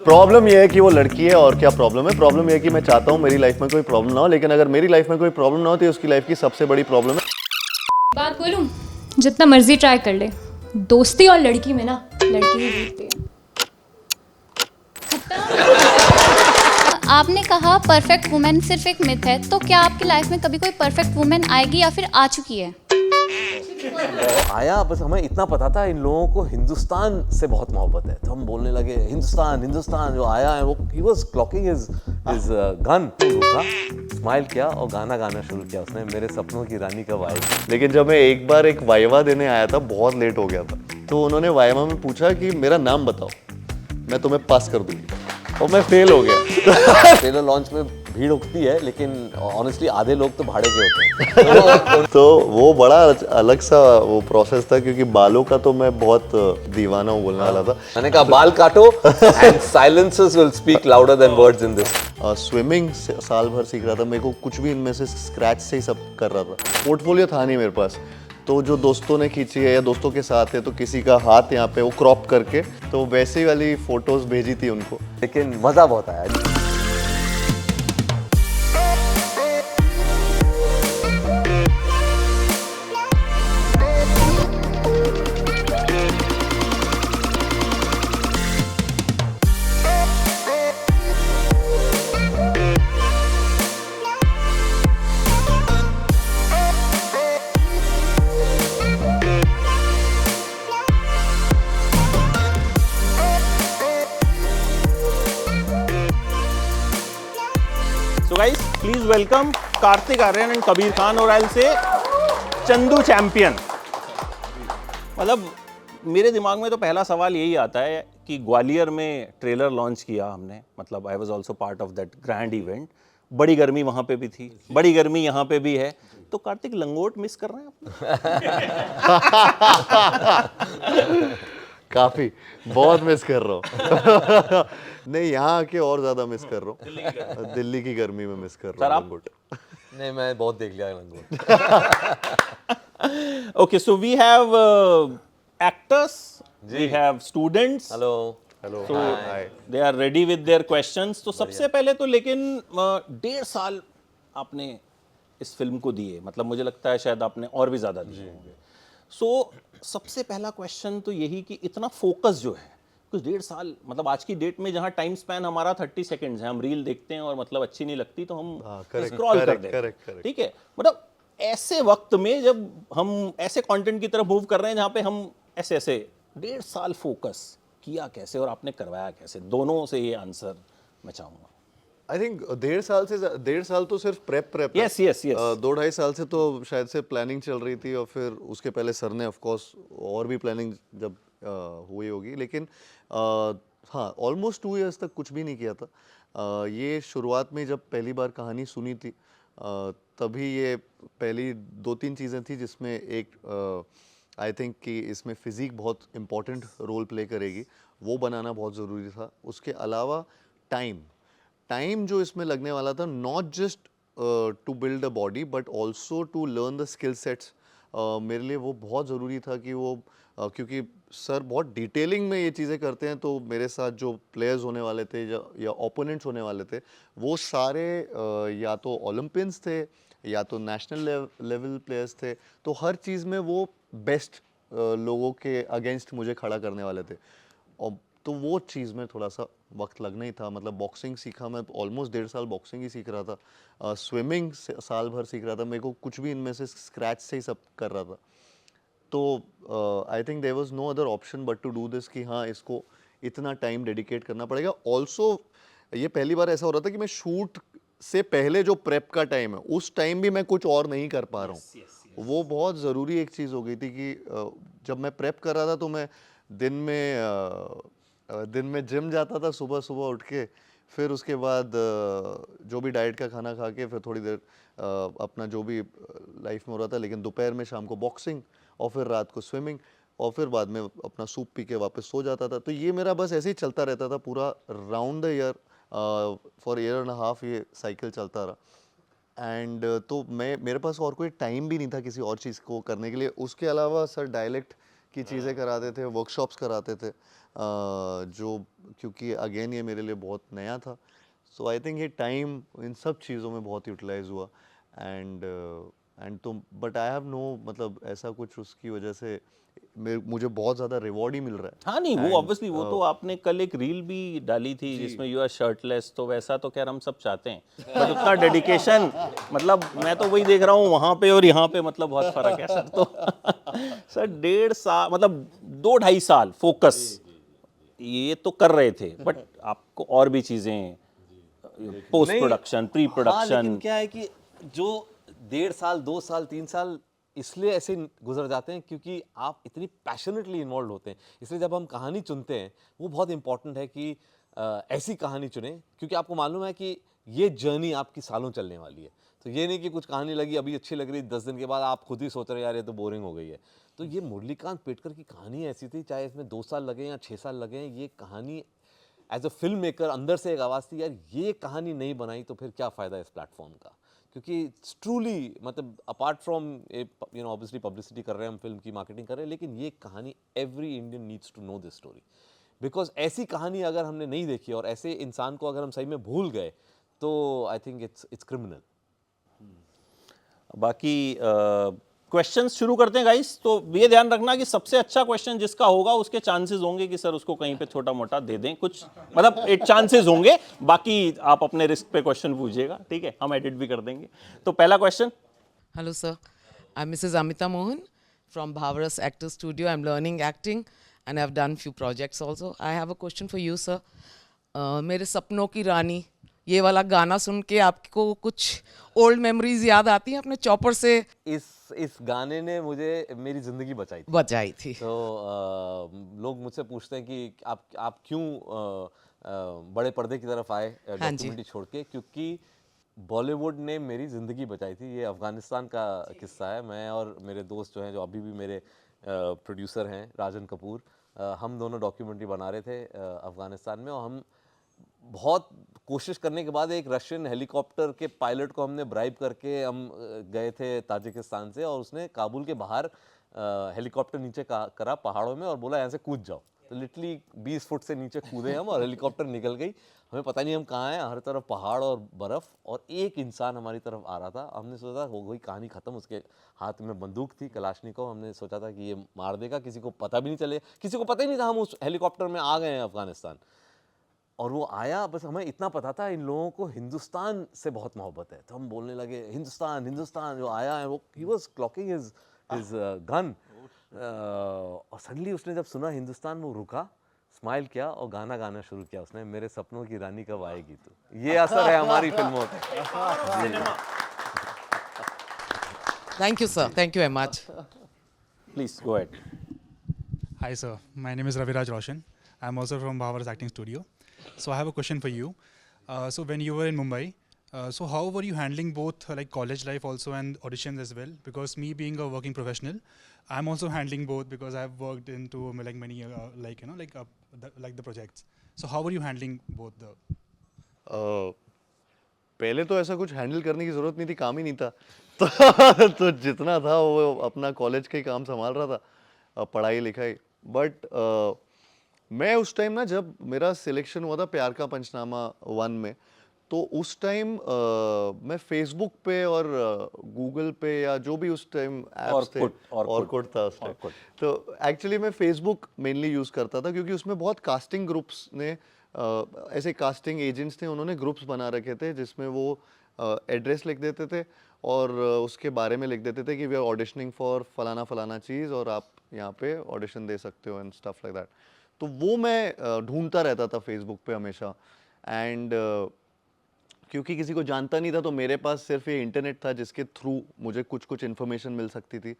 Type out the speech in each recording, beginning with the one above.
Problem ये है कि वो लड़की है और क्या प्रॉब्लम है। प्रॉब्लम ये है कि मैं चाहता हूँ मेरी लाइफ में कोई प्रॉब्लम ना हो, लेकिन अगर मेरी लाइफ में कोई प्रॉब्लम ना हो तो उसकी लाइफ की सबसे बड़ी प्रॉब्लम है। बात बोलूं, जितना मर्जी ट्राई कर ले, दोस्ती और लड़की में ना लड़की ही जीतती है। आपने कहा परफेक्ट वुमेन सिर्फ एक मिथ है, तो क्या आपकी लाइफ में कभी कोई परफेक्ट वुमेन आएगी या फिर आ चुकी है? आया, बस हमें इतना पता था इन लोगों को हिंदुस्तान से बहुत मोहब्बत है, तो हम बोलने लगे हिंदुस्तान हिंदुस्तान। जो आया है वो he was clocking his gun, रुका, स्माइल किया और गाना गाना शुरू किया उसने, मेरे सपनों की रानी कब आएगी। लेकिन जब मैं एक बार एक वाइवा देने आया था, बहुत लेट हो गया था, तो उन्होंने वाइवा में पूछा कि मेरा नाम बताओ, मैं तुम्हें पास कर दूंगी, और मैं फेल हो गया। ट्रेलर लॉन्च में भीड़ उठती है, लेकिन ऑनेस्टली आधे लोग तो भाड़े के होते हैं। तो वो बड़ा अलग सा वो प्रोसेस था, क्योंकि बालों का तो मैं बहुत दीवाना हूँ बोलने वाला था। मैंने कहा बाल काटो and silences will speak louder than words in this. Swimming साल भर सीख रहा था, मेरे को कुछ भी इनमें से स्क्रैच से ही सब कर रहा था। पोर्टफोलियो था नहीं मेरे पास, तो जो दोस्तों ने खींची है या दोस्तों के साथ है, तो किसी का हाथ यहाँ पे वो क्रॉप करके तो वैसे वाली फोटोज भेजी थी उनको, लेकिन मजा बहुत आया। So guys, please welcome Kartik Aaryan and Kabir Khan और से चंदू चैंपियन। मतलब मेरे दिमाग में तो पहला सवाल यही आता है कि ग्वालियर में ट्रेलर लॉन्च किया हमने, मतलब I was also part of that grand event. बड़ी गर्मी वहाँ पे भी थी, बड़ी गर्मी यहाँ पे भी है, तो कार्तिक लंगोट मिस कर रहे हैं आप? काफी बहुत मिस कर रहा हूँ। नहीं, यहाँ आके और ज्यादा मिस कर रहा हूँ। दिल्ली की गर्मी में मिस कर रहा हूँ लंगोट। नहीं, मैं बहुत देख लिया लंगोट। Okay, so we have actors, we have students. Hello hello, So hi. they are ready with their questions. तो सबसे पहले तो लेकिन 1.5 साल आपने इस फिल्म को दिए, मतलब मुझे लगता है शायद आपने और भी ज़्यादा दिए होंगे। सो सबसे पहला क्वेश्चन तो यही कि इतना फोकस जो है, कुछ 1.5 साल, मतलब आज की डेट में जहाँ टाइम स्पैन हमारा 30 सेकेंड्स है, हम रील देखते हैं और मतलब अच्छी नहीं लगती तो हम स्क्रॉल कर देते हैं, ठीक है। मतलब ऐसे वक्त में जब हम ऐसे कंटेंट की तरफ मूव कर रहे हैं जहाँ पे हम ऐसे ऐसे 1.5 साल फोकस किया कैसे और आपने करवाया कैसे, दोनों से ये आंसर मैं चाहूँगा। आई थिंक 1.5 साल तो सिर्फ प्रेप है। Yes, yes, yes. 2-2.5 साल से तो शायद से प्लानिंग चल रही थी, और फिर उसके पहले सर ने ऑफ कोर्स और भी प्लानिंग जब हुई होगी, लेकिन हाँ, ऑलमोस्ट 2 इयर्स तक कुछ भी नहीं किया था। ये शुरुआत में जब पहली बार कहानी सुनी थी, तभी ये पहली 2-3 चीज़ें थी जिसमें एक आई थिंक कि इसमें फिज़िक बहुत इम्पोर्टेंट रोल प्ले करेगी, वो बनाना बहुत ज़रूरी था। उसके अलावा टाइम जो इसमें लगने वाला था, not just to build a body but also to learn the skill sets, मेरे लिए वो बहुत ज़रूरी था कि वो क्योंकि सर बहुत डिटेलिंग में ये चीज़ें करते हैं, तो मेरे साथ जो प्लेयर्स होने वाले थे या ओपोनेंट्स होने वाले थे, वो सारे या तो ओलंपियंस थे या तो नेशनल लेवल प्लेयर्स थे, तो हर चीज़ में वो बेस्ट लोगों के अगेंस्ट मुझे खड़ा करने वाले थे। और तो वो चीज़ में थोड़ा सा वक्त लगना ही था। मतलब बॉक्सिंग सीखा मैं, ऑलमोस्ट 1.5 साल बॉक्सिंग ही सीख रहा था। स्विमिंग साल भर सीख रहा था, मेरे को कुछ भी इनमें से स्क्रैच से ही सब कर रहा था। तो I think there was no other option but to do this, कि हाँ, इसको इतना टाइम डेडिकेट करना पड़ेगा। ऑल्सो ये पहली बार ऐसा हो रहा था कि मैं शूट से पहले जो प्रेप का टाइम है, उस टाइम भी मैं कुछ और नहीं कर पा रहा हूँ। वो बहुत ज़रूरी एक चीज़ हो गई थी कि जब मैं प्रेप कर रहा था तो मैं दिन में जिम जाता था सुबह सुबह उठ के, फिर उसके बाद जो भी डाइट का खाना खा के फिर थोड़ी देर अपना जो भी लाइफ में हो रहा था, लेकिन दोपहर में शाम को बॉक्सिंग, और फिर रात को स्विमिंग, और फिर बाद में अपना सूप पी के वापस सो जाता था। तो ये मेरा बस ऐसे ही चलता रहता था पूरा round the year, for year and half ये साइकिल चलता रहा। एंड तो मेरे पास और कोई टाइम भी नहीं था किसी और चीज़ को करने के लिए। उसके अलावा सर डायलेक्ट की चीज़ें कराते थे, वर्कशॉप्स कराते थे, जो क्योंकि अगेन ये मेरे लिए बहुत नया था। सो आई थिंक ये टाइम इन सब चीज़ों में बहुत यूटिलाइज हुआ। एंड तो बट आई हैव नो, मतलब ऐसा कुछ उसकी वजह से मुझे बहुत ज़्यादा रिवॉर्ड ही मिल रहा है। हाँ नहीं, वो And, ऑब्वियसली वो तो आपने कल एक रील भी डाली थी जिसमें यू आर शर्टलेस, तो वैसा तो खैर हम सब चाहते हैं, बट उतना डेडिकेशन, मतलब मैं तो वही देख रहा हूँ वहाँ पे और यहाँ पे, मतलब बहुत फर्क है सर। तो सर 1.5 साल, मतलब 2-2.5 साल फोकस ये तो कर रहे थे, बट आपको और भी चीजें, पोस्ट प्रोडक्शन, प्री हाँ, प्रोडक्शन, लेकिन क्या है कि जो 1.5 साल 2 साल 3 साल इसलिए ऐसे गुजर जाते हैं क्योंकि आप इतनी पैशनेटली इन्वॉल्व होते हैं। इसलिए जब हम कहानी चुनते हैं वो बहुत इंपॉर्टेंट है कि ऐसी कहानी चुनें क्योंकि आपको मालूम है कि ये जर्नी आपकी सालों चलने वाली है। तो ये नहीं कि कुछ कहानी लगी अभी अच्छी लग रही, 10 दिन के बाद आप खुद ही सोच रहे यार ये तो बोरिंग हो गई है। तो ये मुरलीकांत पेटकर की कहानी ऐसी थी, चाहे इसमें 2 साल लगे या 6 साल लगे, ये कहानी एज अ फिल्म मेकर अंदर से एक आवाज़ थी, यार ये कहानी नहीं बनाई तो फिर क्या फ़ायदा इस प्लेटफॉर्म का। क्योंकि ट्रूली, मतलब apart from you know obviously publicity कर रहे हैं हम, फिल्म की मार्केटिंग कर रहे हैं, लेकिन ये कहानी every Indian needs to know this story. Because ऐसी कहानी अगर हमने नहीं देखी और ऐसे इंसान को अगर हम सही में भूल गए तो आई थिंक इट्स क्रिमिनल। बाकी क्वेश्चंस शुरू करते हैं गाइस। तो ये ध्यान रखना कि सबसे अच्छा क्वेश्चन जिसका होगा उसके चांसेस होंगे कि सर उसको कहीं पे छोटा मोटा दे दें कुछ, मतलब एक चांसेस होंगे, बाकी आप अपने रिस्क पे क्वेश्चन पूछिएगा, ठीक है, हम एडिट भी कर देंगे। तो पहला question. Hello, sir. I'm Mrs. Amita Mohan from Bhavaras Actor Studio. I'm learning acting and I've done few projects also. I have a question for you, sir. मेरे सपनों की रानी, ये वाला गाना सुन के आपको कुछ ओल्ड मेमोरीज याद आती हैं अपने चॉपर से? इस गाने ने मुझे मेरी ज़िंदगी बचाई थी। बचाई थी। तो लोग मुझसे पूछते हैं कि आप क्यों बड़े पर्दे की तरफ आए डॉक्यूमेंट्री छोड़ के, क्योंकि बॉलीवुड ने मेरी ज़िंदगी बचाई थी। ये अफ़गानिस्तान का किस्सा है। मैं और मेरे दोस्त जो हैं, जो अभी भी मेरे प्रोड्यूसर हैं, राजन कपूर, हम दोनों डॉक्यूमेंट्री बना रहे थे अफ़गानिस्तान में, और हम बहुत कोशिश करने के बाद एक रशियन हेलीकॉप्टर के पायलट को हमने ब्राइब करके हम गए थे ताजिकिस्तान से, और उसने काबुल के बाहर हेलीकॉप्टर नीचे करा पहाड़ों में और बोला यहाँ से कूद जाओ। तो लिटरली 20 फुट से नीचे कूदे हम और हेलीकॉप्टर निकल गई। हमें पता नहीं हम कहाँ हैं, हर तरफ पहाड़ और बर्फ़, और एक इंसान हमारी तरफ आ रहा था। हमने सोचा हो गई कहानी ख़त्म। उसके हाथ में बंदूक थी, कलाशनिकोव। हमने सोचा था कि ये मार देगा, किसी को पता भी नहीं चले, किसी को पता ही नहीं था हम उस हेलीकॉप्टर में आ गए हैं अफ़गानिस्तान। और वो आया, बस हमें इतना पता था इन लोगों को हिंदुस्तान से बहुत मोहब्बत है, तो हम बोलने लगे हिंदुस्तान हिंदुस्तान, जो आया है वो he was clocking his gun, और सडनली उसने जब सुना हिंदुस्तान, वो रुका, स्माइल किया और गाना गाना शुरू किया उसने, मेरे सपनों की रानी कब आएगी तू। ये असर है हमारी फिल्मों का। Thank you sir, thank you very much. Please go ahead. Hi sir, my name is Raviraj Roshan. I'm also from Bhavaras Acting Studio. So I have a question for you. So when you were in Mumbai, so how were you handling both like college life also and auditions as well? Because me being a working professional, I'm also handling both because I've worked into like many like you know like the projects. So how were you handling both the? पहले तो ऐसा कुछ handle करने की ज़रूरत नहीं थी, काम ही नहीं था। तो जितना था वो अपना कॉलेज का ही काम संभाल रहा था, पढ़ाई लिखाई। बट मैं उस टाइम ना, जब मेरा सिलेक्शन हुआ था प्यार का पंचनामा 1 में, तो उस टाइम मैं फेसबुक पे और गूगल पे या जो भी उस टाइम ऐप्स थे, ऑर्कुट था उस टाइम, तो एक्चुअली मैं फेसबुक मेनली यूज़ करता था क्योंकि उसमें बहुत कास्टिंग ग्रुप्स ने, ऐसे कास्टिंग एजेंट्स थे, उन्होंने ग्रुप्स बना रखे थे जिसमें वो एड्रेस लिख देते थे और उसके बारे में लिख देते थे कि वी आर ऑडिशनिंग फॉर फलाना फलाना चीज़ और आप यहाँ पे ऑडिशन दे सकते हो एंड स्टफ लाइक दैट। तो वो मैं ढूंढता रहता था फेसबुक पे हमेशा। एंड क्योंकि किसी को जानता नहीं था तो मेरे पास सिर्फ ये इंटरनेट था जिसके थ्रू मुझे कुछ कुछ इन्फॉर्मेशन मिल सकती थी।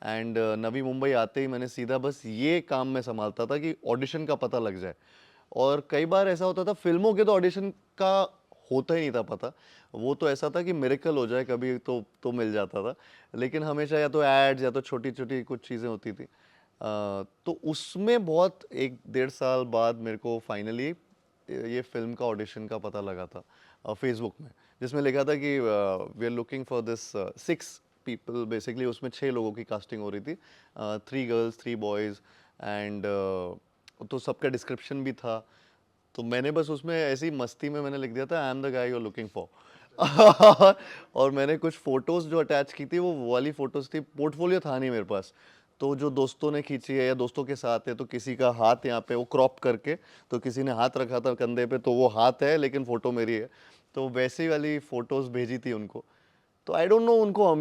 एंड नवी मुंबई आते ही मैंने सीधा बस ये काम मैं संभालता था कि ऑडिशन का पता लग जाए। और कई बार ऐसा होता था, फिल्मों के तो ऑडिशन का होता ही नहीं था पता, वो तो ऐसा था कि मिरेकल हो जाए कभी तो मिल जाता था, लेकिन हमेशा या तो एड्स या तो छोटी छोटी कुछ चीज़ें होती थी। तो उसमें बहुत 1-1.5 साल बाद मेरे को फाइनली ये फिल्म का ऑडिशन का पता लगा था फेसबुक में, जिसमें लिखा था कि we are looking for this 6 people, basically उसमें 6 लोगों की कास्टिंग हो रही थी, 3 गर्ल्स 3 बॉयज़ एंड तो सबका डिस्क्रिप्शन भी था। तो मैंने बस उसमें ऐसी मस्ती में मैंने लिख दिया था, I am the guy you are looking for. और मैंने कुछ फ़ोटोज़ जो अटैच की थी वो वाली फ़ोटोज़ थी, पोर्टफोलियो था नहीं मेरे पास, तो जो दोस्तों ने खींची है या दोस्तों के साथ है, तो किसी का हाथ यहाँ पे वो क्रॉप करके, तो किसी ने हाथ रखा था कंधे पे, तो वो हाथ है लेकिन फ़ोटो मेरी है, तो वैसी वाली फ़ोटोज़ भेजी थी उनको। तो आई डोंट नो उनको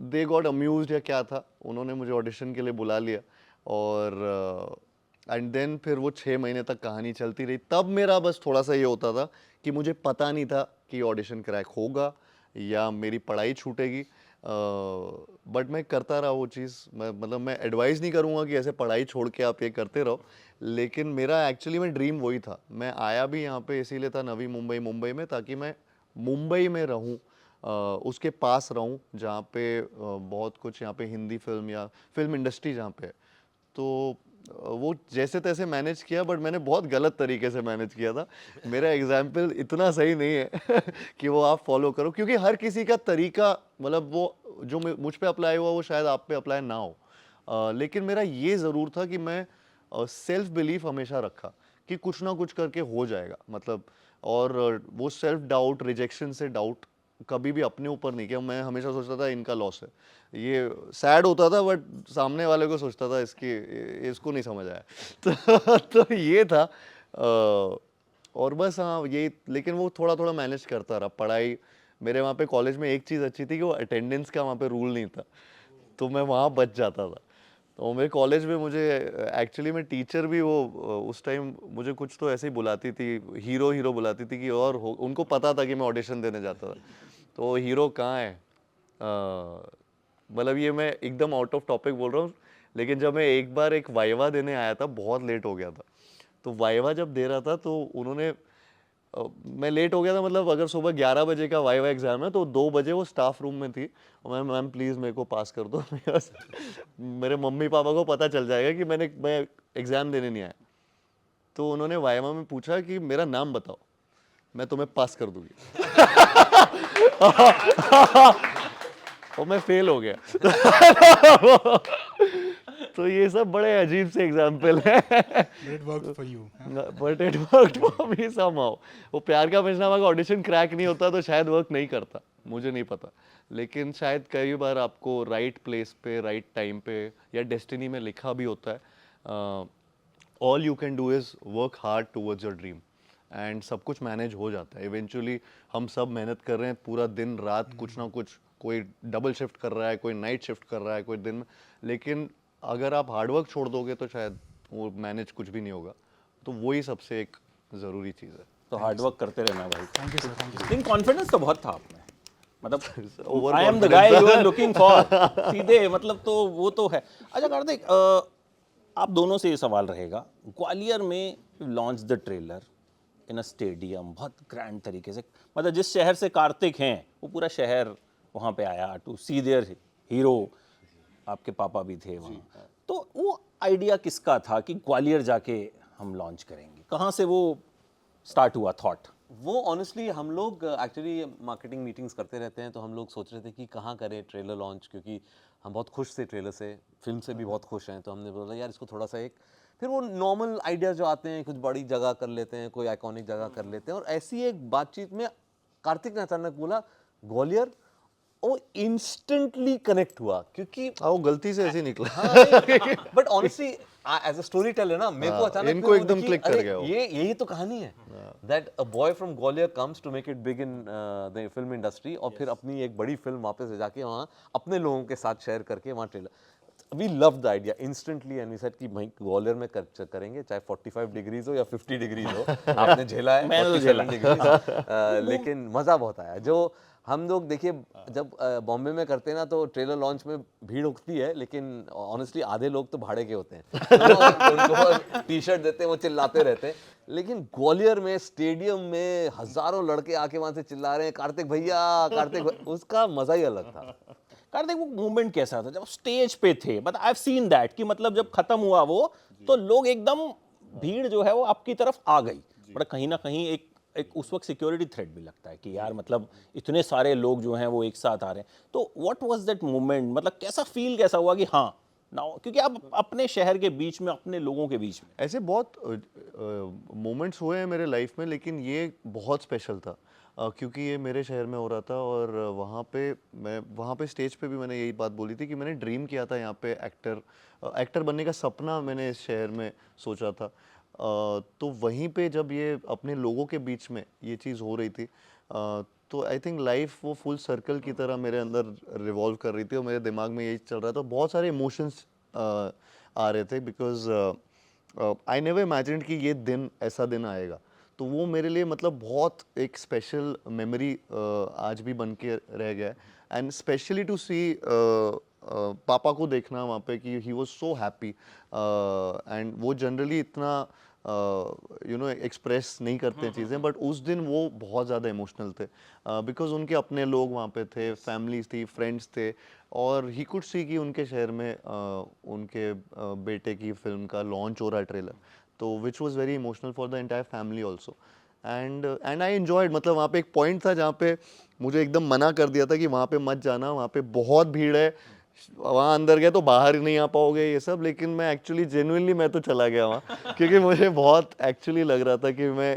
दे गॉट अम्यूज्ड या क्या था, उन्होंने मुझे ऑडिशन के लिए बुला लिया और एंड देन फिर वो 6 महीने तक कहानी चलती रही। तब मेरा बस थोड़ा सा ये होता था कि मुझे पता नहीं था कि ऑडिशन क्रैक होगा या मेरी पढ़ाई छूटेगी, बट मैं करता रहा वो चीज़। मैं मतलब मैं एडवाइस नहीं करूँगा कि ऐसे पढ़ाई छोड़ के आप ये करते रहो, लेकिन मेरा एक्चुअली में ड्रीम वही था। मैं आया भी यहाँ पे इसीलिए था नवी मुंबई में, ताकि मैं मुंबई में रहूँ, उसके पास रहूँ जहाँ पे बहुत कुछ यहाँ पे हिंदी फिल्म या फिल्म इंडस्ट्री जहाँ पे है। तो वो जैसे तैसे मैनेज किया, बट मैंने बहुत गलत तरीके से मैनेज किया था। मेरा एग्जाम्पल इतना सही नहीं है कि वो आप फॉलो करो, क्योंकि हर किसी का तरीका, मतलब वो जो मुझ पे अप्लाई हुआ वो शायद आप पे अप्लाई ना हो, लेकिन मेरा ये ज़रूर था कि मैं सेल्फ बिलीफ हमेशा रखा कि कुछ ना कुछ करके हो जाएगा, मतलब। और वो सेल्फ डाउट, रिजेक्शन से डाउट कभी भी अपने ऊपर नहीं किया। मैं हमेशा सोचता था इनका लॉस है, ये सैड होता था, बट सामने वाले को सोचता था इसको नहीं समझ आया। तो ये था, और बस हाँ ये, लेकिन वो थोड़ा थोड़ा मैनेज करता रहा। पढ़ाई मेरे वहाँ पे कॉलेज में एक चीज़ अच्छी थी कि वो अटेंडेंस का वहाँ पे रूल नहीं था, तो मैं वहाँ बच जाता था। तो मेरे कॉलेज में मुझे एक्चुअली में टीचर भी वो उस टाइम मुझे कुछ तो ऐसे ही बुलाती थी, हीरो बुलाती थी कि, और उनको पता था कि मैं ऑडिशन देने जाता था, तो हीरो कहाँ है, मतलब ये मैं एकदम आउट ऑफ टॉपिक बोल रहा हूँ, लेकिन जब मैं एक बार एक वाइवा देने आया था, बहुत लेट हो गया था, तो वाइवा जब दे रहा था तो उन्होंने मैं लेट हो गया था, मतलब अगर सुबह 11 बजे का वाइवा एग्जाम है तो 2 बजे वो स्टाफ रूम में थी, और मैम प्लीज़ मेरे को पास कर दो। मेरे मम्मी पापा को पता चल जाएगा कि मैं एग्ज़ाम देने नहीं आया। तो उन्होंने वाइवा में पूछा कि मेरा नाम बताओ, मैं तुम्हें पास कर दूंगी। और मैं फेल हो गया। तो ये सब बड़े अजीब से एग्जाम्पल हैं। But it worked for you. Huh? But it worked for me somehow. वो प्यार का पंचनामा का ऑडिशन क्रैक नहीं होता तो शायद वर्क नहीं करता, मुझे नहीं पता, लेकिन शायद कई बार आपको राइट प्लेस पे राइट टाइम पे या डेस्टिनी में लिखा भी होता है, all you can do is work hard towards your dream, and सब कुछ मैनेज हो जाता है इवेंचुअली। हम सब मेहनत कर रहे हैं पूरा दिन रात, कुछ ना कुछ, कोई डबल शिफ्ट कर रहा है, कोई नाइट शिफ्ट कर रहा है, कोई दिन में, लेकिन अगर आप हार्डवर्क छोड़ दोगे तो शायद वो मैनेज कुछ भी नहीं होगा। तो वही सबसे एक ज़रूरी चीज़ है। तो हार्ड वर्क करते रहना भाई। Thank you, sir. Thank you. लेकिन कॉन्फिडेंस तो बहुत था आप में, मतलब Over I am the guy you are looking for, सीधे मतलब, तो वो तो है। अच्छा कार्तिक, आप दोनों से ये सवाल रहेगा, ग्वालियर में launch the trailer in a stadium, बहुत ग्रैंड तरीके से, मतलब जिस शहर से कार्तिक हैं वो पूरा शहर वहाँ पे आया टू सी देयर हीरो, आपके पापा भी थे वहाँ। तो वो आइडिया किसका था कि ग्वालियर जाके हम लॉन्च करेंगे, कहाँ से वो स्टार्ट हुआ थॉट? वो ऑनेस्टली हम लोग एक्चुअली मार्केटिंग मीटिंग्स करते रहते हैं, तो हम लोग सोच रहे थे कि कहाँ करें ट्रेलर लॉन्च, क्योंकि हम बहुत खुश थे ट्रेलर से, फिल्म से भी बहुत खुश हैं। तो हमने बोला यार इसको थोड़ा सा एक, फिर वो नॉर्मल आइडिया जो आते हैं, कुछ बड़ी जगह कर लेते हैं, कोई आइकॉनिक जगह कर लेते हैं, और ऐसी एक बातचीत में कार्तिक ने अचानक बोला ग्वालियर, वो इंस्टेंटली कनेक्ट हुआ, क्योंकि वो गलती से ऐसे ही निकला। But honestly as a story teller ना, मेरे को अचानक इनको एकदम कि click कर अरे, गया वो। ये यही तो कहानी है, that a boy from Gwalior comes to make it big in the film industry, और फिर अपनी एक बड़ी फिल्म वापस से जाके वहाँ अपने लोगों के साथ शेयर करके वहाँ trailer, we love the idea instantly, and we said कि भाई ग्वालियर में करेंगे, चाहे 45 डिग्रीज हो या 50 डिग्रीज हो। आपने झेला है, मैंने तो 47 झेला। डिग्रीज, लेकिन मज़ा बहुत आया। जो हम लोग देखिए जब बॉम्बे में करते हैं ना, तो ट्रेलर लॉन्च में भीड़ उठती है, लेकिन ऑनेस्टली आधे लोग तो भाड़े के होते हैं, तो उनको टी शर्ट देते हैं, वो चिल्लाते रहते हैं। लेकिन ग्वालियर में स्टेडियम में हजारों लड़के आके वहां से चिल्ला रहे हैं कार्तिक भैया, कार्तिक भैया, उसका मजा ही अलग था। कार्तिक, वो मूवमेंट कैसा था जब स्टेज पे थे? But I have seen that कि मतलब जब खत्म हुआ वो, तो लोग एकदम, भीड़ जो है वो आपकी तरफ आ गई, बट कहीं ना कहीं एक एक उस वक्त सिक्योरिटी थ्रेट भी लगता है कि यार मतलब इतने सारे लोग जो हैं वो एक साथ आ रहे हैं। तो व्हाट वाज दैट मोमेंट, मतलब कैसा हुआ कि हाँ नाउ, क्योंकि आप अपने शहर के बीच में, अपने लोगों के बीच में। ऐसे बहुत मोमेंट्स हुए हैं मेरे लाइफ में, लेकिन ये बहुत स्पेशल था क्योंकि ये मेरे शहर में हो रहा था। और वहाँ पे स्टेज पे भी मैंने यही बात बोली थी कि मैंने ड्रीम किया था यहाँ पे एक्टर बनने का सपना मैंने इस शहर में सोचा था। तो वहीं पे जब ये अपने लोगों के बीच में ये चीज़ हो रही थी, तो आई थिंक लाइफ वो फुल सर्कल की तरह मेरे अंदर रिवॉल्व कर रही थी और मेरे दिमाग में यही चल रहा था। बहुत सारे इमोशंस आ रहे थे बिकॉज आई नेवर इमेजिन्ड कि ये दिन ऐसा दिन आएगा। तो वो मेरे लिए मतलब बहुत एक स्पेशल मेमोरी आज भी बन के रह गया है। एंड स्पेशली टू सी पापा को देखना वहाँ पे कि he was so happy. And वो जनरली इतना एक्सप्रेस नहीं करते हैं चीज़ें, बट उस दिन वो बहुत ज़्यादा इमोशनल थे बिकॉज उनके अपने लोग वहाँ पे थे, फैमिलीज थी, फ्रेंड्स थे, और ही कुड सी कि उनके शहर में उनके बेटे की फिल्म का लॉन्च हो रहा है ट्रेलर, तो which was very emotional for the entire family also. And I enjoyed. मतलब वहाँ पे एक पॉइंट था जहाँ पे मुझे एकदम मना कर दिया था कि वहाँ पे मत जाना, वहाँ पे बहुत भीड़ है, वहाँ अंदर गए तो बाहर ही नहीं आ पाओगे ये सब। लेकिन मैं एक्चुअली जेन्युइनली मैं तो चला गया वहाँ क्योंकि मुझे बहुत एक्चुअली लग रहा था कि मैं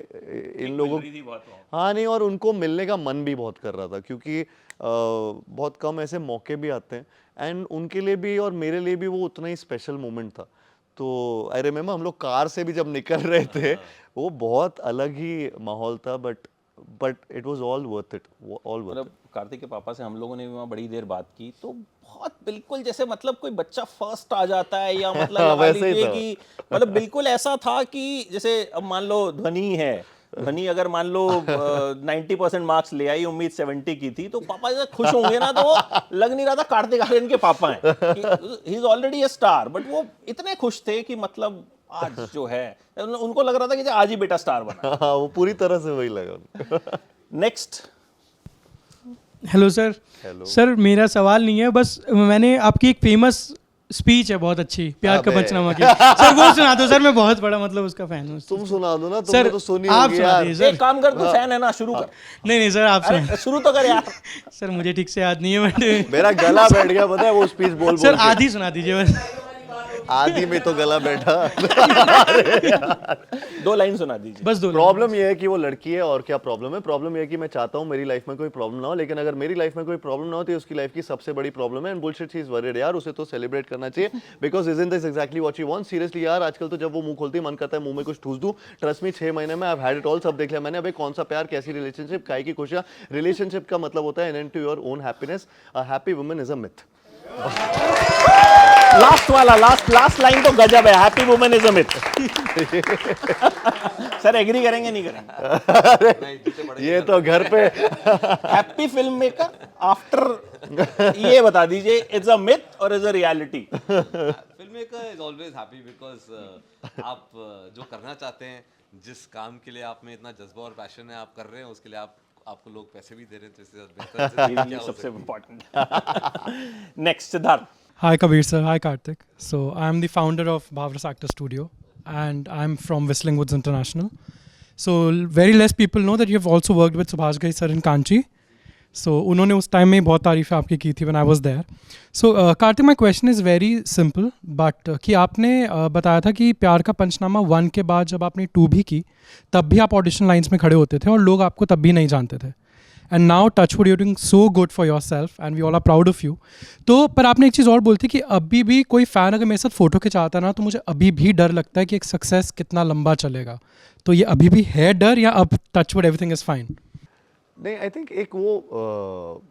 इन लोगों, हाँ नहीं, और उनको मिलने का मन भी बहुत कर रहा था क्योंकि बहुत कम ऐसे मौके भी आते हैं एंड उनके लिए भी और मेरे लिए भी वो उतना ही स्पेशल मोमेंट था। तो आई रिमेम्बर हम लोग कार से भी जब निकल रहे थे, वो बहुत अलग ही माहौल था, but it was all worth it, all worth मतलब कार्तिक के पापा से हम लोगों ने भी वहाँ बड़ी देर बात की, तो बहुत बिल्कुल जैसे मतलब कोई बच्चा फर्स्ट आ जाता है या मतलब लगा वैसे ही लीजिए था। कि मतलब बिल्कुल ऐसा था कि जैसे अब मान लो ध्वनि है, ध्वनि अगर मान लो 90% मार्क्स ले आई, उम्मीद 70 की थी, तो पापा जैसे खुश होंगे ना, तो वो लग नहीं रहा था कार्तिक आर्यन के पापा हैं, he is already A star, but वो इतने खुश थे कि मतलब आज जो है उनको लग रहा था कि आज ही बेटा स्टार बना। हाँ, वो पूरी तरह से वही लगा उनको। नेक्स्ट। Hello sir. सर मेरा सवाल नहीं है, बस मैंने आपकी एक फेमस स्पीच है बहुत अच्छी, प्यार का अबे। पंचनामा की, सर वो सुना दो सर, मैं बहुत बड़ा मतलब उसका फैन हूँ। तुम सुना दो ना, सर तुमने तो सुनी आप होगी सुना यार। दीजिए एक सर। काम कर, तू फैन है ना, शुरू कर। नहीं नहीं सर आप सुना। शुरू तो कर यार। सर मुझे ठीक से याद नहीं है बट मेरा गला बैठ गया, पता है वो स्पीच बोल सर बोल के। आधी सुना दीजिए बस। आधी में तो गला बैठा। दो लाइन सुना दीजिए। बस दो प्रॉब्लम ये है कि वो लड़की है, और क्या प्रॉब्लम है? प्रॉब्लम ये है कि मैं चाहता हूँ मेरी लाइफ में कोई प्रॉब्लम ना हो, लेकिन अगर मेरी लाइफ में कोई प्रॉब्लम ना हो तो उसकी लाइफ की सबसे बड़ी प्रॉब्लम है। And bullshit she is worried यार, उसे तो सेलिब्रेट करना चाहिए because isn't this exactly what she wants. Seriously यार, आजकल तो जब वो मुंह खोलती है मन करता है मुंह में कुछ ठूस दूं। ट्रस्ट मी, 6 महीने में I have had it all, सब देख लिया मैंने। अबे कौन सा प्यार, कैसी रिलेशनशिप, काय की खुशियां। रिलेशनशिप का मतलब होता है an end to your own happiness. A happy woman is a myth. Last वाला, लास्ट लाइन तो गजब है, happy woman is a myth. Sir agree करेंगे नहीं करेंगे? ये तो घर पे हैप्पी फिल्म मेकर आफ्टर ये बता दीजिए, इट्स अ मिथ और is a reality? Filmmaker is always happy because आप जो करना चाहते हैं, जिस काम के लिए आप में इतना जज्बा और पैशन है, आप कर रहे हैं, उसके लिए आपको लोग पैसे भी दे रहे हैं, तो इससे बेहतर से क्या हो सबसे सकता है? Important. Next, Siddharth. Hi Kabir sir, hi Karthik. So I am the founder of Bhavras Actor Studio and I am from Whistling Woods International. So very less people know that you have also worked with Subhash Ghai sir in Kanchi. So उन्होंने उस time में बहुत तारीफ़ें आपकी की थी when I was there. So Karthik, my question is very simple, but कि आपने बताया था कि प्यार का पंचनामा 1 के बाद जब आपने 2 भी की, तब भी आप ऑडिशन लाइन्स में खड़े होते थे और लोग आपको तब भी नहीं जानते थे. And now touchwood you doing so good for your self and we all are proud of you. तो पर आपने एक चीज़ और बोली थी कि अभी भी कोई फ़ैन अगर मेरे साथ फ़ोटो खिंचाता ना, तो मुझे अभी भी डर लगता है कि एक सक्सेस कितना लंबा चलेगा. तो ये अभी भी है डर, या अब टचवुड एवरीथिंग इज़ फाइन? नहीं, आई थिंक एक वो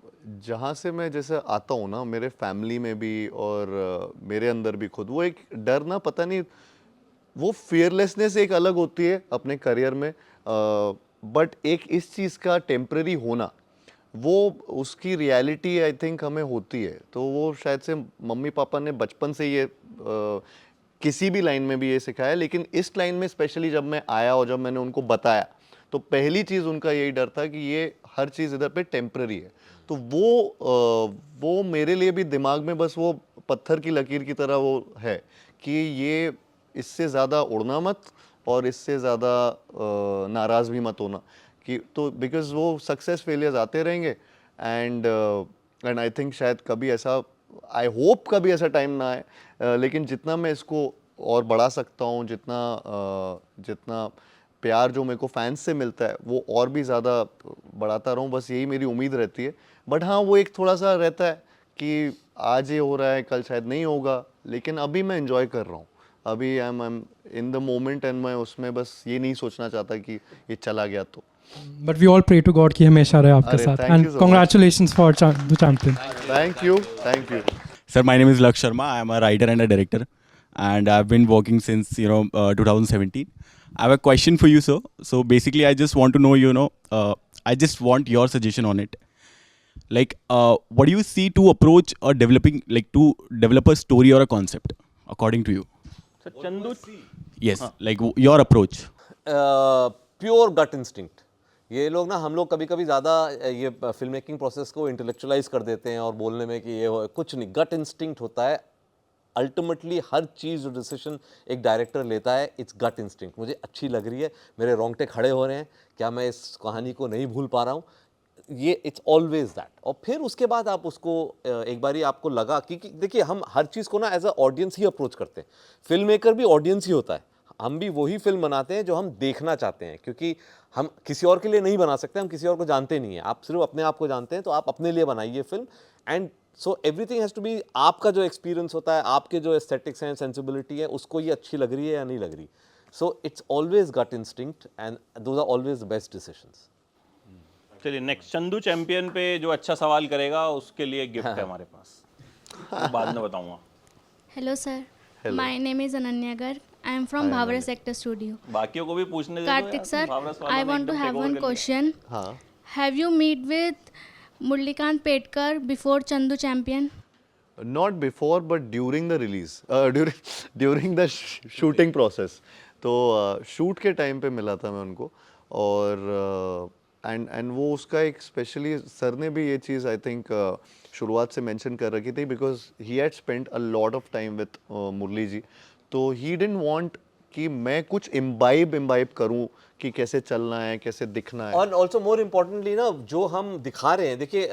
जहाँ से मैं जैसे आता हूँ ना, मेरे फैमिली में भी और मेरे अंदर भी खुद वो एक डर ना, पता नहीं, वो फियरलेसनेस एक अलग होती है अपने करियर में, बट एक इस चीज़ का टेम्पररी होना, वो उसकी रियलिटी आई थिंक हमें होती है. तो वो शायद से मम्मी पापा ने बचपन से ये किसी भी लाइन में भी ये सिखाया, लेकिन इस लाइन में स्पेशली जब मैं आया और जब मैंने उनको बताया, तो पहली चीज़ उनका यही डर था कि ये हर चीज़ इधर पे टेम्पररी है. तो वो मेरे लिए भी दिमाग में बस वो पत्थर की लकीर की तरह वो है कि ये इससे ज़्यादा उड़ना मत और इससे ज़्यादा नाराज़ भी मत होना, कि तो बिकॉज वो सक्सेस फेलियर्स आते रहेंगे एंड आई थिंक शायद कभी ऐसा, आई होप कभी ऐसा टाइम ना आए, लेकिन जितना मैं इसको और बढ़ा सकता हूँ, जितना प्यार जो मेरे को फैंस से मिलता है वो और भी ज़्यादा बढ़ाता रहूँ, बस यही मेरी उम्मीद रहती है। बट हाँ, वो एक थोड़ा सा रहता है कि आज ये हो रहा है, कल शायद नहीं होगा, लेकिन अभी मैं एंजॉय कर रहा हूँ, अभी I am in the moment and मैं उसमें बस ये नहीं सोचना चाहता कि ये चला गया तो। But we all pray to God कि हमेशा रहे आपके अरे, साथ. thank you And so much. congratulations for the champion. Thank you, thank you. Sir, my name is Laksh Sharma. I am a writer and a director, and I've been working since 2017. I have a question for you, sir. So basically, I just want to know, I just want your suggestion on it. Like, what do you see to approach or to develop a story or a concept, according to you? So चंदू, Yes, like your approach. Pure gut instinct. ये लोग ना, हम लोग कभी कभी ज़्यादा ये फिल्म मेकिंग प्रोसेस को इंटेलेक्चुअलाइज कर देते हैं और बोलने में कि ये कुछ नहीं, गट इंस्टिंक्ट होता है। अल्टीमेटली हर चीज़ जो डिसीजन एक डायरेक्टर लेता है, इट्स गट इंस्टिंक्ट। मुझे अच्छी लग रही है, मेरे रोंगटे खड़े हो रहे हैं, क्या मैं इस कहानी को नहीं भूल पा रहा हूँ, ये इट्स ऑलवेज दैट। और फिर उसके बाद आप उसको एक बारी आपको लगा कि देखिए, हम हर चीज़ को ना एज अ ऑडियंस ही अप्रोच करते हैं। फिल्म मेकर भी ऑडियंस ही होता है, हम भी वही फिल्म बनाते हैं जो हम देखना चाहते हैं, क्योंकि हम किसी और के लिए नहीं बना सकते, हम किसी और को जानते नहीं हैं, आप सिर्फ अपने आप को जानते हैं, तो आप अपने लिए बनाइए film. And so everything has to be, आपका जो एक्सपीरियंस होता है, आपके जो एस्थेटिक्स हैं, सेंसिबिलिटी है, उसको ये अच्छी लग रही है या नहीं लग रही। So it's always gut instinct and those are always the best decisions. चलिए नेक्स्ट, चंदू चैंपियन पे जो अच्छा सवाल करेगा उसके लिए गिफ्ट है हमारे पास, तो बाद में बताऊंगा। Hello sir, my name is Ananya Garg, I am from Bhavras actor studio. बाकियों को भी पूछने दे दो कार्तिक यार, सर, भावरस वालों आई ने वांट टू एकदम हैव take over वन कर लिया। क्वेश्चन। हाँ, have you meet with Murlikant Petkar before Chandu Champion? not before but during the release, during the shooting process। तो शूट के टाइम पे मिला था मैं उनको, और एंड वो उसका एक स्पेशली सर ने भी ये चीज़ आई थिंक शुरुआत से मेंशन कर रखी थी, because he had spent a lot of time with Murli ji, तो ही डिडंट वांट कि मैं कुछ इम्बाइब करूं कि कैसे चलना है, कैसे दिखना है। और ऑल्सो मोर इम्पोर्टेंटली ना, जो हम दिखा रहे हैं, देखिए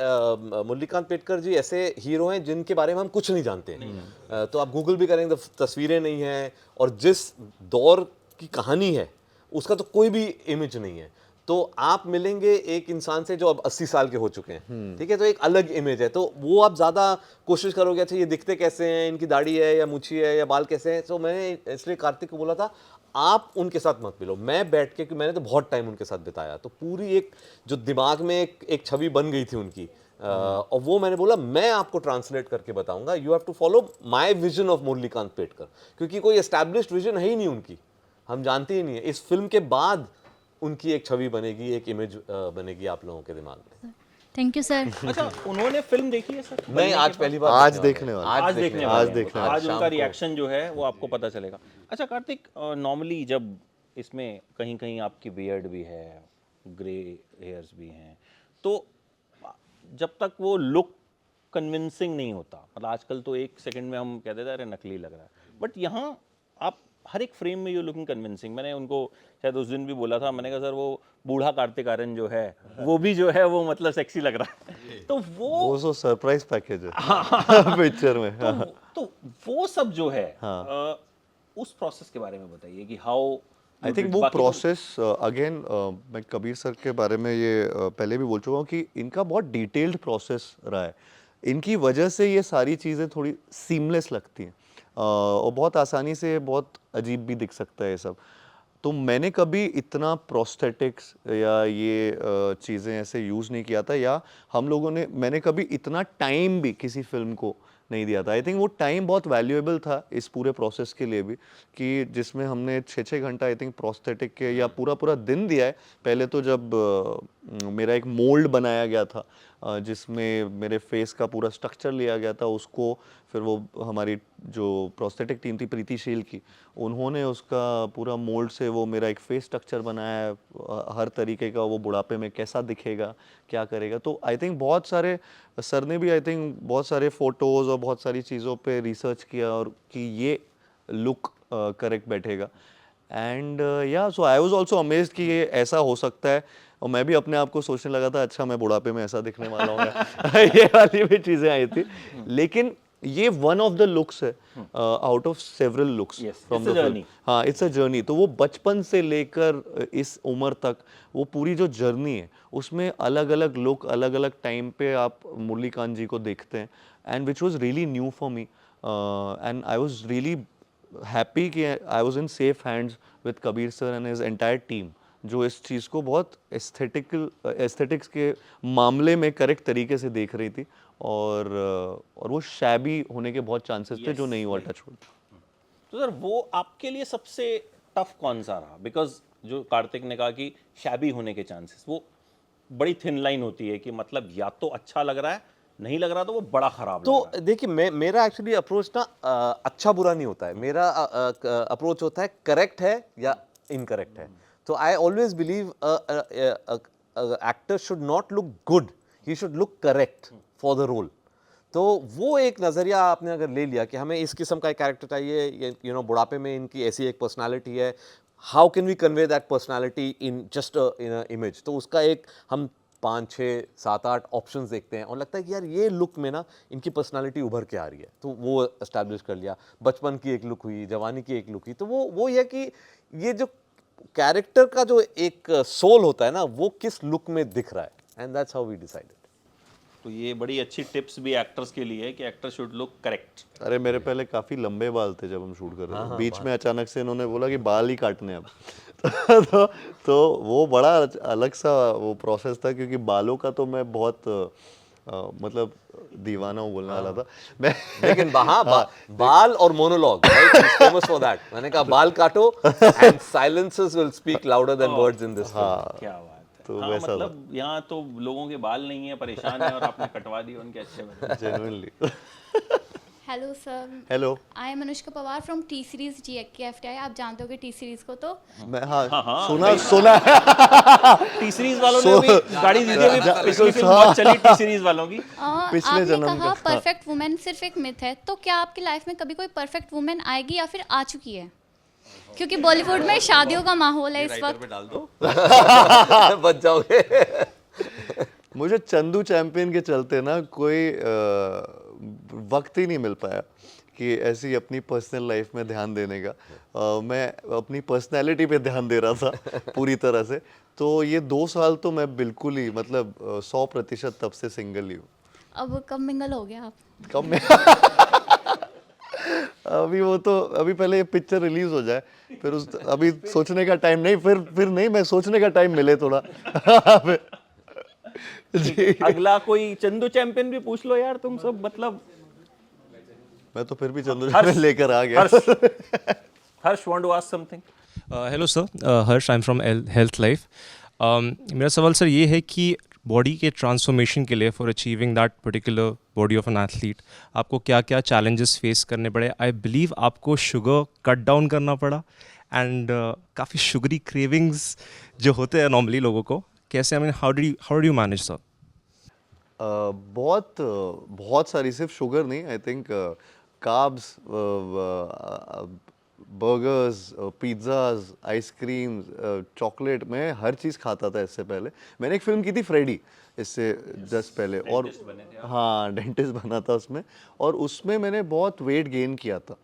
मुरलीकांत पेटकर जी ऐसे हीरो हैं जिनके बारे में हम कुछ नहीं जानते हैं। तो आप गूगल भी करेंगे तो तस्वीरें नहीं हैं, और जिस दौर की कहानी है उसका तो कोई भी इमेज नहीं है। तो आप मिलेंगे एक इंसान से जो अब 80 साल के हो चुके हैं, ठीक है, तो एक अलग इमेज है। तो वो आप ज़्यादा कोशिश करोगे, अच्छा ये दिखते कैसे हैं, इनकी दाढ़ी है या मूछी है या बाल कैसे हैं। तो मैंने इसलिए कार्तिक को बोला था, आप उनके साथ मत मिलो, मैं बैठ के, क्योंकि मैंने तो बहुत टाइम उनके साथ बिताया, तो पूरी एक जो दिमाग में एक छवि बन गई थी उनकी, और वो मैंने बोला मैं आपको ट्रांसलेट करके बताऊंगा, you have to follow my vision of Murlikant Petkar, क्योंकि कोई एस्टैब्लिश्ड विजन है ही नहीं उनकी, हम जानते ही नहीं है। इस फिल्म के बाद उनकी एक छवि बनेगी, एक इमेज बनेगी आप लोगों के दिमाग में। Thank you sir. अच्छा, उन्होंने फिल्म देखी है सर? नहीं, आज पहली बार आज देखने वाला, आज देखने आज वाले हैं। देखने वाले। आज उनका रिएक्शन जो है वो आपको पता चलेगा। अच्छा कार्तिक, नॉर्मली जब इसमें कहीं कहीं आपकी बियर्ड भी है, ग्रे हेयर्स भी हैं, तो जब तक वो लुक कन्विंसिंग नहीं होता, मतलब आजकल तो एक सेकंड में हम कह देते हैं अरे नकली लग रहा है, बट यहाँ आप हर एक फ्रेम में यू लुकिंग कन्विंसिंग। मैंने उनको शायद उस दिन भी बोला था, मैंने कहा सर वो बूढ़ा कार्तिक आर्यन जो है वो भी जो है वो मतलब सेक्सी लग रहा है। तो वो जो सरप्राइज पैकेज है पिक्चर में। तो वो सब जो है, उस प्रोसेस के बारे में बताइए कि हाउ आई थिंक वो प्रोसेस अगेन, मैं कबीर सर के बारे में ये पहले भी बोल चुका हूँ कि इनका बहुत डिटेल्ड प्रोसेस रहा है, इनकी वजह से ये सारी चीज़ें थोड़ी सीमलेस लगती हैं, और बहुत आसानी से बहुत अजीब भी दिख सकता है ये सब। तो मैंने कभी इतना प्रोस्थेटिक्स या ये चीज़ें ऐसे यूज़ नहीं किया था, या हम लोगों ने, मैंने कभी इतना टाइम भी किसी फिल्म को नहीं दिया था। आई थिंक वो टाइम बहुत वैल्यूएबल था इस पूरे प्रोसेस के लिए भी, कि जिसमें हमने 6-6 घंटा आई थिंक प्रोस्थेटिक के, या पूरा दिन दिया है। पहले तो जब मेरा एक मोल्ड बनाया गया था जिसमें मेरे फेस का पूरा स्ट्रक्चर लिया गया था, उसको फिर वो हमारी जो प्रोस्थेटिक टीम थी प्रीतिशील की, उन्होंने उसका पूरा मोल्ड से वो मेरा एक फेस स्ट्रक्चर बनाया है, हर तरीके का, वो बुढ़ापे में कैसा दिखेगा, क्या करेगा। तो आई थिंक बहुत सारे, सर ने भी आई थिंक बहुत सारे फ़ोटोज़ और बहुत सारी चीज़ों पे रिसर्च किया, और कि ये लुक करेक्ट बैठेगा। एंड या सो आई वाज आल्सो अमेज्ड कि ये ऐसा हो सकता है। और मैं भी अपने आप को सोचने लगा था अच्छा मैं बुढ़ापे में ऐसा दिखने वाला हूँ ये वाली भी चीज़ें आई थी, लेकिन ये वन ऑफ द लुक्स है out of several looks from the film. हाँ, इट्स अ जर्नी। तो वो बचपन से लेकर इस उम्र तक वो पूरी जो जर्नी है उसमें अलग अलग लुक, अलग अलग टाइम पे आप मुरलीकांत जी को देखते हैं, and which was really new for me, and I was really happy कि I was in safe hands with Kabir sir and his entire team, जो इस चीज़ को बहुत एस्थेटिक्स के मामले में करेक्ट तरीके से देख रही थी, और वो शैबी होने के बहुत चांसेस थे जो नहीं हुआ टचवुड। तो सर वो आपके लिए सबसे टफ कौन सा रहा? बिकॉज जो कार्तिक ने कहा कि शैबी होने के चांसेस, वो बड़ी थिन लाइन होती है कि मतलब या तो अच्छा लग रहा है, नहीं लग रहा तो वो बड़ा खराब तो लग रहा है। देखिए मेरा एक्चुअली अप्रोच ना अच्छा बुरा नहीं होता है, मेरा अप्रोच होता है करेक्ट है या इनकरेक्ट है। तो I always believe actor should not look good, he should look correct for the role. तो वो एक नज़रिया आपने अगर ले लिया कि हमें इस किस्म का एक कैरेक्टर चाहिए, यू नो बुढ़ापे में इनकी ऐसी एक पर्सनालिटी है, how can we convey that personality in just in image, तो उसका एक हम 5, 6, 7, 8 ऑप्शंस देखते हैं और लगता है कि यार ये लुक में ना इनकी पर्सनालिटी उभर के आ रही है, तो वो एस्टैब्लिश कर लिया। बचपन की एक लुक हुई, जवानी की एक लुक हुई, तो वो ये कि ये जो कैरेक्टर का जो एक सोल होता है ना वो किस लुक में दिख रहा है, and that's how we decided. तो ये बड़ी अच्छी टिप्स भी एक्टर्स के लिए है कि एक्टर शुड लुक करेक्ट। अरे मेरे पहले काफी लंबे बाल थे जब हम शूट कर रहे थे, बीच में अचानक से इन्होंने बोला कि बाल ही काटने अब तो वो बड़ा अलग सा वो प्रोसेस था, क्योंकि बालों का तो मैं बहुत मतलब दीवाना हूँ बोलने वाला था मैं लेकिन बाल और मोनोलॉग फेमस फॉर दैट। मैंने कहा बाल काटो and silences will speak louder than words in this. क्या बात है। तो हाँ, वैसा मतलब यहाँ तो लोगों के बाल नहीं है, परेशान है, और आपने कटवा दिए उनके अच्छे बने। Genuinely. Hello sir, hello, I am Anushka Pawar from T series GKFTI। आप जानते होगे टी सीरीज को? तो मैं हाँ, हाँ, सुना टी सीरीज वालों ने भी गाड़ी दी थी अभी, पिछली फिल्म बहुत चली टी सीरीज वालों की। पिछले आपने जन्म कहा का। परफेक्ट वुमेन सिर्फ एक मिथ है, तो क्या आपकी लाइफ में कभी कोई परफेक्ट वुमेन आएगी या फिर आ चुकी है? क्योंकि बॉलीवुड में शादियों का माहौल है इस वक्त। डाल दो बच जाओगे। मुझे चंदू चैंपियन के चलते ना कोई वक्त ही नहीं मिल पाया कि ऐसी अपनी पर्सनल लाइफ में ध्यान देने का। मैं अपनी पर्सनैलिटी पे ध्यान दे रहा था पूरी तरह से। तो ये 2 साल तो मैं बिल्कुल ही मतलब 100% तब से सिंगल ही हूँ। अब कब मिंगल हो गया आप? कब मैं अभी वो तो अभी पहले ये पिक्चर रिलीज हो जाए, फिर उस अभी सोचने का टाइम नहीं, फिर नहीं, मैं सोचने का टाइम मिले थोड़ा जी। अगला कोई चंदू चैंपियन भी पूछ लो यार तुम सब, मतलब मैं तो फिर भी चंदू चैंपियन लेकर आ गया। Harsh want to ask something. Hello sir, Harsh, I am from health life. मेरा सवाल सर ये है कि बॉडी के ट्रांसफॉर्मेशन के लिए, for achieving that particular body of an athlete, आपको क्या क्या चैलेंजेस फेस करने पड़े? आई बिलीव आपको शुगर कट डाउन करना पड़ा, एंड काफ़ी शुगरी क्रेविंग्स जो होते हैं नॉर्मली लोगों को, कैसे, I mean how did you manage sir? बहुत सारी, सिर्फ शुगर नहीं, I think carbs, burgers, pizzas, ice creams, chocolate, मैं हर चीज़ खाता था इससे पहले। मैंने एक फिल्म की थी फ्रेडी इससे जस्ट पहले, और हाँ डेंटिस्ट बना था उसमें, और उसमें मैंने बहुत वेट गेन किया था।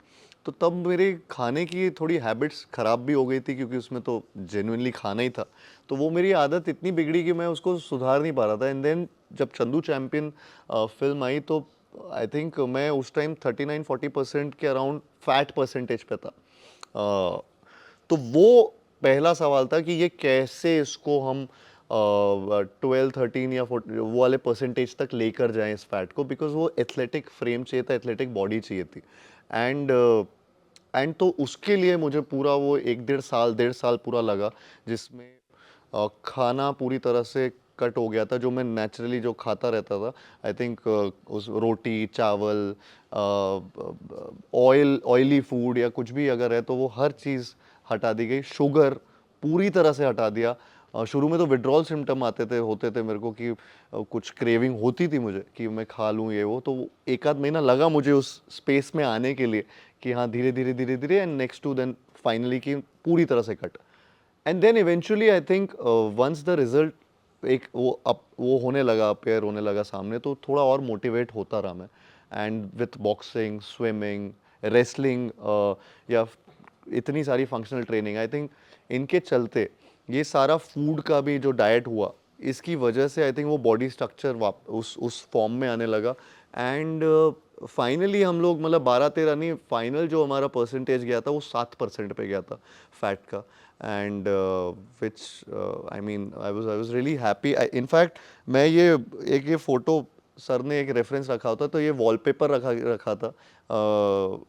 तो तब मेरे खाने की थोड़ी हैबिट्स ख़राब भी हो गई थी, क्योंकि उसमें तो जेन्युइनली खाना ही था। तो वो मेरी आदत इतनी बिगड़ी कि मैं उसको सुधार नहीं पा रहा था। एंड देन जब चंदू चैंपियन फिल्म आई तो आई थिंक मैं उस टाइम 39-40% के अराउंड फैट परसेंटेज पे था। तो वो पहला सवाल था कि ये कैसे इसको हम 12-13 या 14 वो वाले परसेंटेज तक लेकर जाएं इस फैट को, बिकॉज वो एथलेटिक फ्रेम चाहिए था, एथलेटिक बॉडी चाहिए थी। एंड तो उसके लिए मुझे पूरा वो 1-1.5 साल पूरा लगा, जिसमें खाना पूरी तरह से कट हो गया था। जो मैं नेचुरली जो खाता रहता था, आई थिंक उस रोटी, चावल, ऑयली फूड या कुछ भी अगर है तो वो हर चीज़ हटा दी गई। शुगर पूरी तरह से हटा दिया। शुरू में तो विड्रॉल सिम्टम होते थे मेरे को कि कुछ क्रेविंग होती थी मुझे कि मैं खा लूँ ये वो। तो 1-आध महीना लगा मुझे उस स्पेस में आने के लिए कि हाँ धीरे धीरे and next to then finally कि पूरी तरह से cut. And then eventually I think once the result एक वो होने लगा, अपेयर होने लगा सामने, तो थोड़ा और मोटिवेट होता रहा मैं. And with boxing, swimming, wrestling या इतनी सारी फंक्शनल ट्रेनिंग, आई थिंक इनके चलते ये सारा फूड का भी जो डाइट हुआ, इसकी वजह से आई थिंक वो बॉडी स्ट्रक्चर उस फॉर्म में आने लगा. एंड फाइनली हम लोग मतलब 12-13 नहीं, फाइनल जो हमारा परसेंटेज गया था वो 7% पे गया था फैट का. And which I mean I was really happy. In fact मैं ये फ़ोटो सर ने एक रेफरेंस रखा होता, तो ये वॉलपेपर रखा था,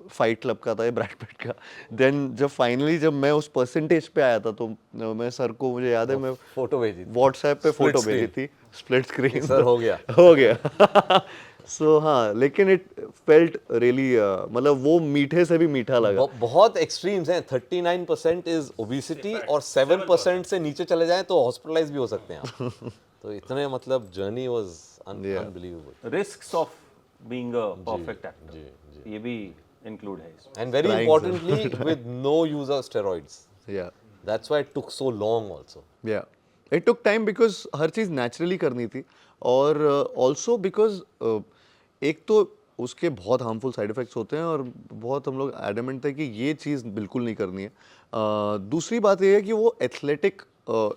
फाइट क्लब का था, ये ब्रैड पिट का. देन जब मैं उस परसेंटेज पे आया था, तो मैं सर को, मुझे याद है, मैं फोटो भेजी थी, व्हाट्सएप पे फोटो भेजी थी, स्प्लिट स्क्रीन. सर हो गया. सो हाँ, लेकिन इट फेल्ट रियली, मतलब वो मीठे से भी मीठा लगा. बहुत एक्सट्रीम्स हैं. 39% इज ओबेसिटी और 7% से नीचे चले जाएं तो हॉस्पिटलाइज भी हो सकते हैं आप. तो इतने मतलब journey was unbelievable. Risks of being a perfect actor, ये भी इंक्लूड है इसमें. And very importantly with no use of steroids. Yeah that's why it took so long also. Yeah it took time because हर चीज़ naturally करनी थी, और also because एक तो उसके बहुत हार्मफुल साइड इफ़ेक्ट्स होते हैं, और बहुत हम लोग एडमेंट थे कि ये चीज़ बिल्कुल नहीं करनी है. दूसरी बात ये है कि वो एथलेटिक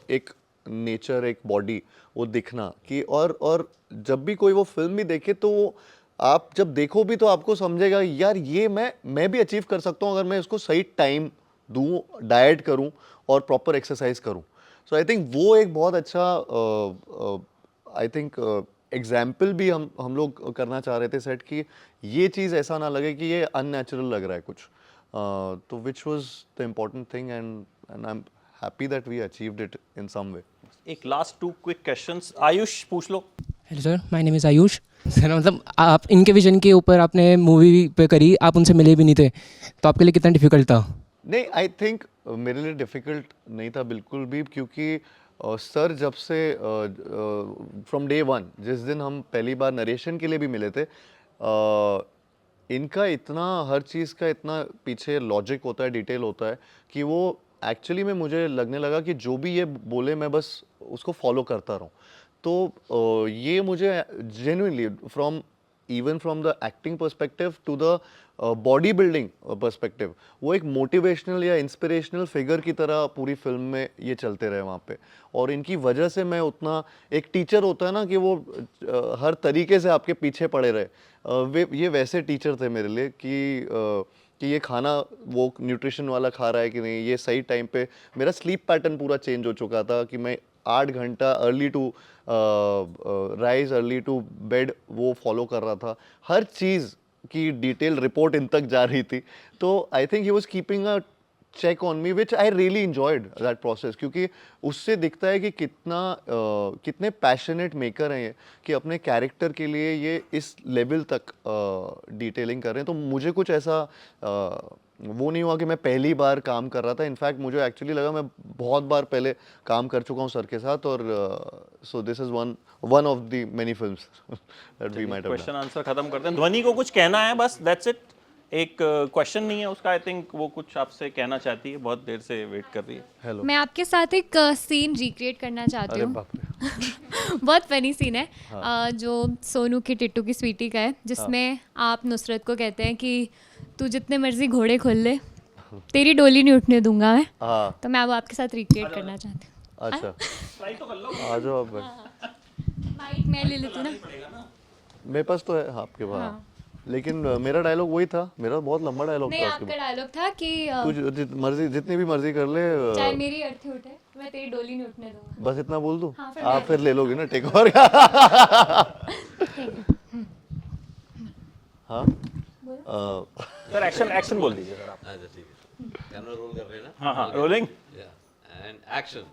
एक नेचर, एक बॉडी, वो दिखना कि, और जब भी कोई वो फिल्म भी देखे, तो वो आप जब देखो भी तो आपको समझेगा यार ये मैं भी अचीव कर सकता हूँ अगर मैं इसको सही टाइम दूँ, डाइट करूँ और प्रॉपर एक्सरसाइज करूँ. सो आई थिंक वो एक बहुत अच्छा आई थिंक एग्जाम्पल भी हम लोग करना चाह रहे थे सेट की, ये चीज़ ऐसा ना लगे कि ये अननेचुरल लग रहा है कुछ. तो which was the important thing, and I am happy that we achieved it in some way. एक लास्ट 2 क्विक क्वेश्चंस. आयुष पूछ लो. Hello sir, my name is Ayush. Sir मतलब आप इनके विजन के ऊपर आपने मूवी पे करी, आप उनसे मिले भी नहीं थे, तो आपके लिए कितना डिफिकल्ट था? नहीं, आई थिंक मेरे लिए डिफ़िकल्ट नहीं था बिल्कुल भी, क्योंकि सर जब से फ्रॉम डे वन, जिस दिन हम पहली बार नरेशन के लिए भी मिले थे, इनका इतना हर चीज़ का इतना पीछे लॉजिक होता है, डिटेल होता है, कि वो एक्चुअली में मुझे लगने लगा कि जो भी ये बोले मैं बस उसको फॉलो करता रहूँ. तो ये मुझे genuinely even from the acting perspective to the body building perspective, वो एक मोटिवेशनल या इंस्पिरेशनल फिगर की तरह पूरी फिल्म में ये चलते रहे वहाँ पे. और इनकी वजह से मैं उतना, एक टीचर होता है ना कि वो हर तरीके से आपके पीछे पड़े रहे, ये वैसे टीचर थे मेरे लिए कि ये खाना वो न्यूट्रिशन वाला खा रहा है कि नहीं, ये सही टाइम पे. मेरा स्लीप पैटर्न पूरा चेंज हो चुका था कि मैं 8 घंटा early to rise, early to bed, वो फॉलो कर रहा था. हर चीज़ की डिटेल रिपोर्ट इन तक जा रही थी. तो I think he was keeping a check on me, which I really enjoyed that process, क्योंकि उससे दिखता है कि कितने पैशनेट मेकर हैं ये, कि अपने कैरेक्टर के लिए ये इस लेवल तक डिटेलिंग कर रहे हैं. तो मुझे कुछ ऐसा वो नहीं हुआ कि मैं पहली बार काम कर रहा था. इनफैक्ट मुझे एक्चुअली लगा मैं बहुत बार पहले काम कर चुका हूँ सर के साथ, और so this is one of the many films that we might have done. Question answer खत्म करते हैं. ध्वनि को कुछ कहना है बस, दैट्स इट. एक क्वेश्चन नहीं है उसका, आई थिंक वो कुछ आपसे कहना चाहती है, बहुत देर से वेट कर रही है. हेलो, मैं आपके साथ एक सीन रिक्रिएट करना चाहती हूँ. बहुत फनी सीन है. जो सोनू की टिट्टू की स्वीटी का है, जिसमें आप नुसरत को कहते हैं कि तू जितने मर्जी घोड़े खोल ले, तेरी डोली नहीं उठने दूंगा मैं. तो मैं अब आपके साथ रिक्रिएट करना चाहती हूँ. अच्छा, आ जाओ आप. माइक मैं ले लेती हूँ ना, मेरे पास तो है आपके पास. लेकिन मेरा डायलॉग वही था, मेरा बहुत लंबा डायलॉग नहीं, था. आपका डायलॉग था कि तू मर्जी जितनी भी मर्जी कर ले, चाहे मेरी अर्थी उठे, मैं तेरी डोली नहीं उठने दूंगा. बस इतना बोल दूं. हाँ, आप फिर ले लोगे ना टेक ओवर. हाँ, सर एक्शन बोल दीजिए सर आप. अच्छा ठीक है, कैमरा रोल कर रहे हैं ना. हाँ हाँ, रोलिंग. And action.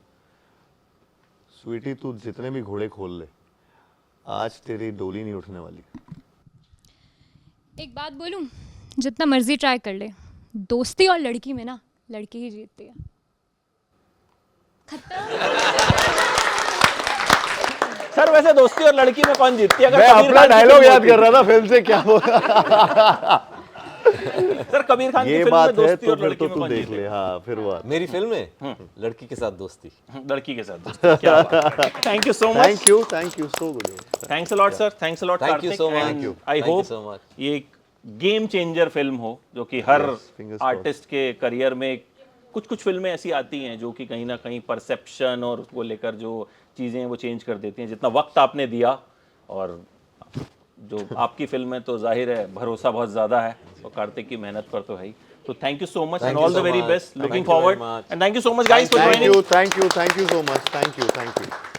स्वीटी तू जितने भी घोड़े खोल ले, आज तेरी डोली नहीं उठने वाली. एक बात बोलूं, जितना मर्जी ट्राई कर ले, दोस्ती और लड़की में ना लड़की ही जीतती है. सर वैसे दोस्ती और लड़की में कौन जीतती है? मैं अपना डायलॉग याद कर रहा था फिल्म से, क्या बोला. सर कबीर खान की ये फिल्म बात में है दोस्ती तो और फिर लड़की तो में तू कौन देख जीते? ले। हाँ फिर बात मेरी फिल्म में लड़की के साथ दोस्ती। लड़की के साथ दोस्ती, क्या बात। Thank you so much, thank you so good. Thanks a lot sir, thanks a lot Thank you so much. I Thank you hope so much. ये एक गेम चेंजर फिल्म हो जो कि हर fingers आर्टिस्ट के करियर में कुछ फिल्में ऐसी आती हैं जो कि कहीं ना कहीं परसेप्शन और उसको लेकर जो चीज़ें हैं वो चेंज कर देती हैं। जितना वक्त आपने दिया और जो आपकी फिल्म है तो जाहिर है भरोसा बहुत ज़्यादा है, तो कार्तिक की मेहनत पर तो है ही। तो thank you so much and you all the so very much. Best, Thank looking you very forward much. And thank you so much guys for thank joining. You so much, thank you.